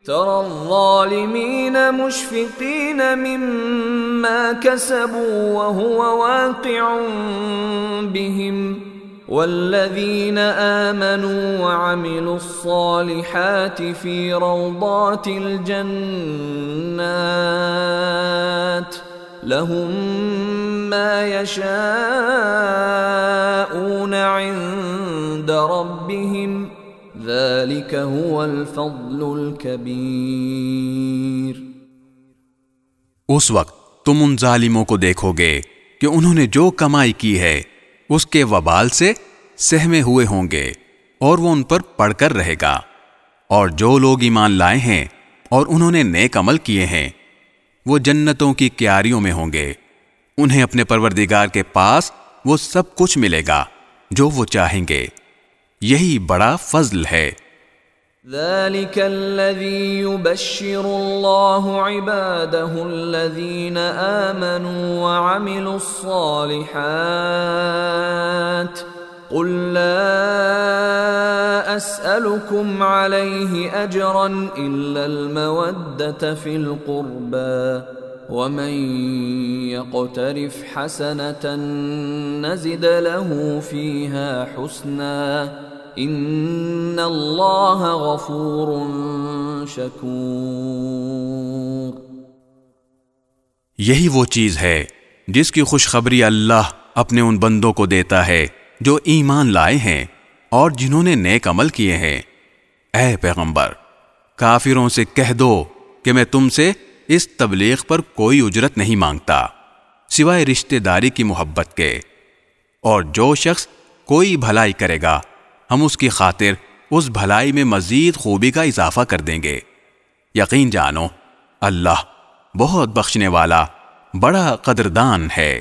ترى الظالمين مشفقين مما كسبوا وهو واقع بهم والذين آمنوا وعملوا الصالحات في روضات الجنات لهم ما يشاءون عند ربهم ذلك هو الفضل الكبير۔ اس وقت تم ان ظالموں کو دیکھو گے کہ انہوں نے جو کمائی کی ہے اس کے وبال سے سہمے ہوئے ہوں گے اور وہ ان پر پڑ کر رہے گا، اور جو لوگ ایمان لائے ہیں اور انہوں نے نیک عمل کیے ہیں وہ جنتوں کی کیاریوں میں ہوں گے، انہیں اپنے پروردگار کے پاس وہ سب کچھ ملے گا جو وہ چاہیں گے، یہی بڑا فضل ہے۔ ذلك الذي يبشر الله عباده الذين آمنوا وعملوا الصالحات قل لا أسألكم عليه أجرا إلا المودة في القربى ومن يقترف حسنة نزد له فيها حسنا ان اللہ غفور شکور۔ یہی وہ چیز ہے جس کی خوشخبری اللہ اپنے ان بندوں کو دیتا ہے جو ایمان لائے ہیں اور جنہوں نے نیک عمل کیے ہیں۔ اے پیغمبر، کافروں سے کہہ دو کہ میں تم سے اس تبلیغ پر کوئی اجرت نہیں مانگتا سوائے رشتہ داری کی محبت کے، اور جو شخص کوئی بھلائی کرے گا ہم اس کی خاطر اس بھلائی میں مزید خوبی کا اضافہ کر دیں گے۔ یقین جانو اللہ بہت بخشنے والا بڑا قدردان ہے۔